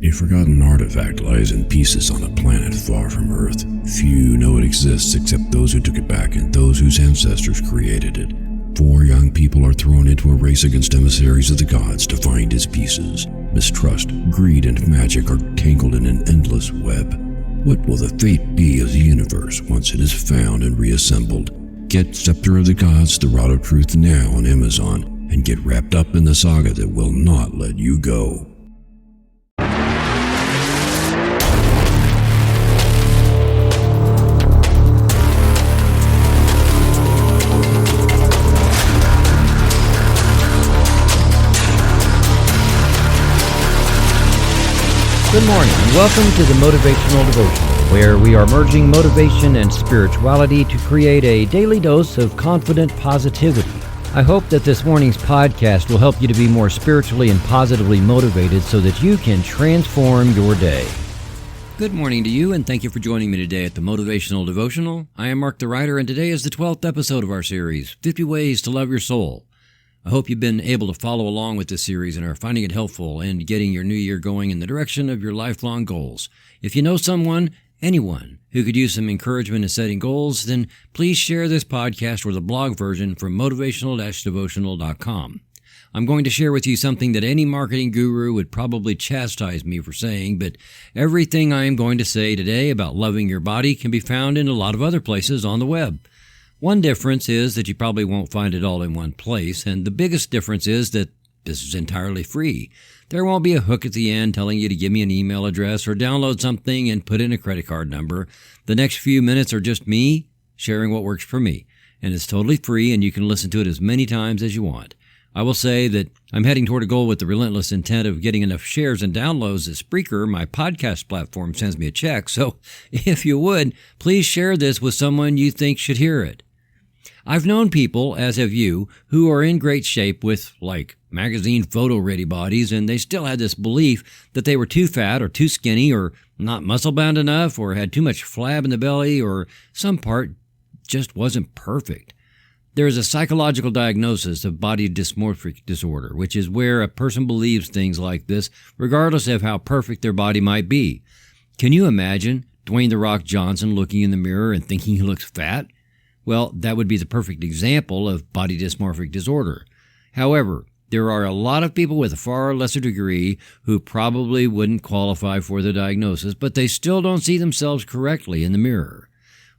A forgotten artifact lies in pieces on a planet far from Earth. Few know it exists except those who took it back and those whose ancestors created it. 4 young people are thrown into a race against emissaries of the gods to find his pieces. Mistrust, greed, and magic are tangled in an endless web. What will the fate be of the universe once it is found and reassembled? Get Scepter of the Gods, The Rod of Truth now on Amazon, and get wrapped up in the saga that will not let you go. Good morning and welcome to the Motivational Devotional, where we are merging motivation and spirituality to create a daily dose of confident positivity. I hope that this morning's podcast will help you to be more spiritually and positively motivated so that you can transform your day. Good morning to you, and thank you for joining me today at the Motivational Devotional. I am Mark the Writer, and today is the 12th episode of our series, 50 Ways to Love Your Soul. I hope you've been able to follow along with this series and are finding it helpful in getting your new year going in the direction of your lifelong goals. If you know someone, anyone, who could use some encouragement in setting goals, then please share this podcast or the blog version from motivational-devotional.com. I'm going to share with you something that any marketing guru would probably chastise me for saying, but everything I am going to say today about loving your body can be found in a lot of other places on the web. One difference is that you probably won't find it all in one place, and the biggest difference is that this is entirely free. There won't be a hook at the end telling you to give me an email address or download something and put in a credit card number. The next few minutes are just me sharing what works for me, and it's totally free, and you can listen to it as many times as you want. I will say that I'm heading toward a goal with the relentless intent of getting enough shares and downloads that Spreaker, my podcast platform, sends me a check, so if you would, please share this with someone you think should hear it. I've known people, as have you, who are in great shape with, like, magazine photo-ready bodies, and they still had this belief that they were too fat or too skinny or not muscle-bound enough or had too much flab in the belly or some part just wasn't perfect. There is a psychological diagnosis of body dysmorphic disorder, which is where a person believes things like this, regardless of how perfect their body might be. Can you imagine Dwayne "The Rock" Johnson looking in the mirror and thinking he looks fat? Well, that would be the perfect example of body dysmorphic disorder. However, there are a lot of people with a far lesser degree who probably wouldn't qualify for the diagnosis, but they still don't see themselves correctly in the mirror.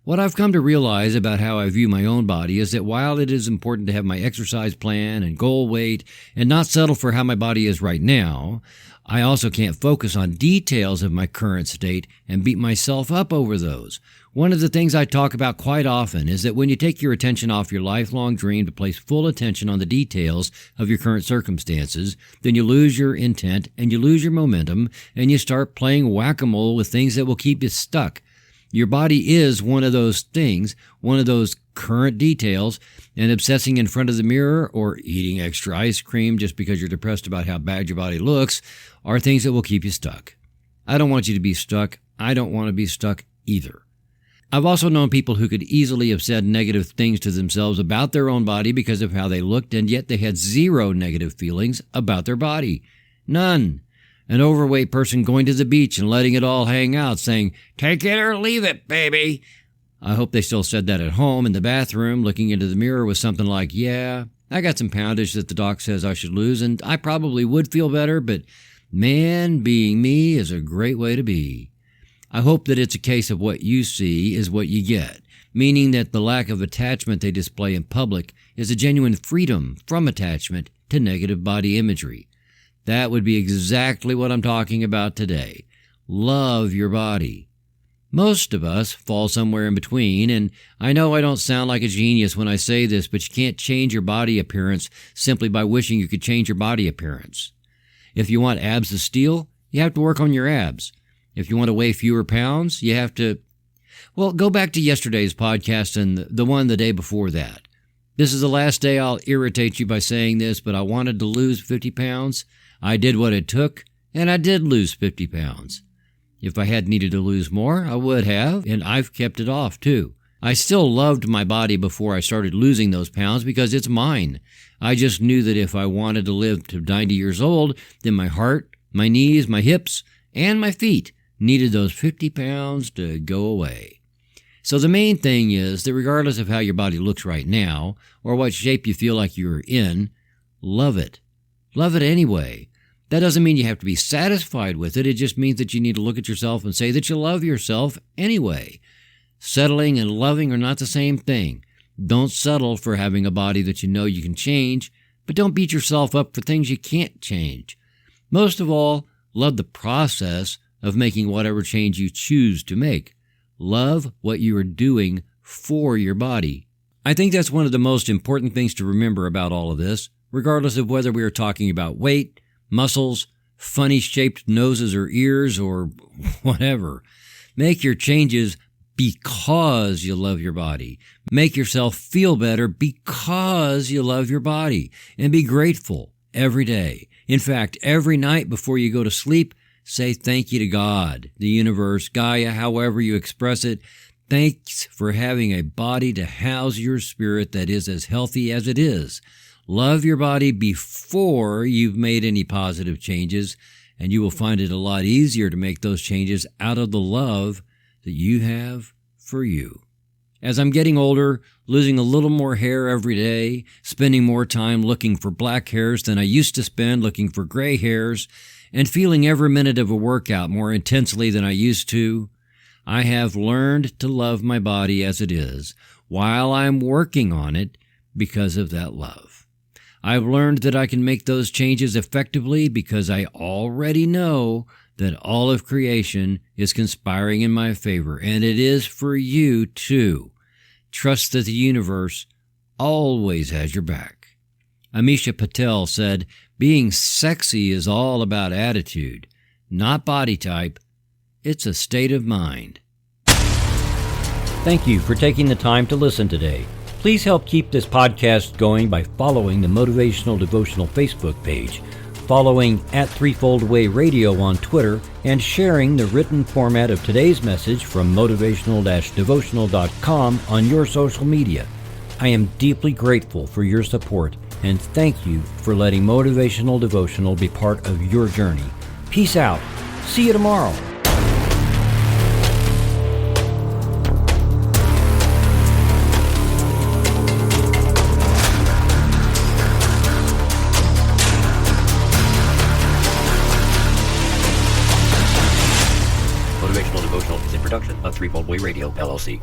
What I've come to realize about how I view my own body is that while it is important to have my exercise plan and goal weight and not settle for how my body is right now, I also can't focus on details of my current state and beat myself up over those. One of the things I talk about quite often is that when you take your attention off your lifelong dream to place full attention on the details of your current circumstances, then you lose your intent and you lose your momentum and you start playing whack-a-mole with things that will keep you stuck. Your body is one of those things, one of those current details, and obsessing in front of the mirror or eating extra ice cream just because you're depressed about how bad your body looks are things that will keep you stuck. I don't want you to be stuck. I don't want to be stuck either. I've also known people who could easily have said negative things to themselves about their own body because of how they looked, and yet they had zero negative feelings about their body. None. An overweight person going to the beach and letting it all hang out, saying, "Take it or leave it, baby." I hope they still said that at home in the bathroom, looking into the mirror with something like, "Yeah, I got some poundage that the doc says I should lose, and I probably would feel better, but man, being me is a great way to be." I hope that it's a case of what you see is what you get, meaning that the lack of attachment they display in public is a genuine freedom from attachment to negative body imagery. That would be exactly what I'm talking about today. Love your body. Most of us fall somewhere in between, and I know I don't sound like a genius when I say this, but you can't change your body appearance simply by wishing you could change your body appearance. If you want abs of steel, you have to work on your abs. If you want to weigh fewer pounds, you have to, go back to yesterday's podcast and the one the day before that. This is the last day I'll irritate you by saying this, but I wanted to lose 50 pounds. I did what it took, and I did lose 50 pounds. If I had needed to lose more, I would have, and I've kept it off too. I still loved my body before I started losing those pounds because it's mine. I just knew that if I wanted to live to 90 years old, then my heart, my knees, my hips, and my feet needed those 50 pounds to go away. So the main thing is that regardless of how your body looks right now or what shape you feel like you're in, love it. Love it anyway. That doesn't mean you have to be satisfied with it. It just means that you need to look at yourself and say that you love yourself anyway. Settling and loving are not the same thing. Don't settle for having a body that you know you can change, but don't beat yourself up for things you can't change. Most of all, love the process of making whatever change you choose to make. Love what you are doing for your body. I think that's one of the most important things to remember about all of this, regardless of whether we are talking about weight, muscles, funny-shaped noses or ears, or whatever. Make your changes because you love your body. Make yourself feel better because you love your body. And be grateful every day. In fact, every night before you go to sleep, say thank you to God, the universe, Gaia, however you express it. Thanks for having a body to house your spirit that is as healthy as it is. Love your body before you've made any positive changes, and you will find it a lot easier to make those changes out of the love that you have for you. As I'm getting older, losing a little more hair every day, spending more time looking for black hairs than I used to spend looking for gray hairs, and feeling every minute of a workout more intensely than I used to, I have learned to love my body as it is while I'm working on it because of that love. I've learned that I can make those changes effectively because I already know that all of creation is conspiring in my favor, and it is for you too. Trust that the universe always has your back. Amisha Patel said, being sexy is all about attitude, not body type. It's a state of mind. Thank you for taking the time to listen today. Please help keep this podcast going by following the Motivational Devotional Facebook page, following @Threefold-Way Radio on Twitter, and sharing the written format of today's message from motivational-devotional.com on your social media. I am deeply grateful for your support, and thank you for letting Motivational Devotional be part of your journey. Peace out. See you tomorrow. Motivational Devotional is a production of Threefold Way Radio, LLC.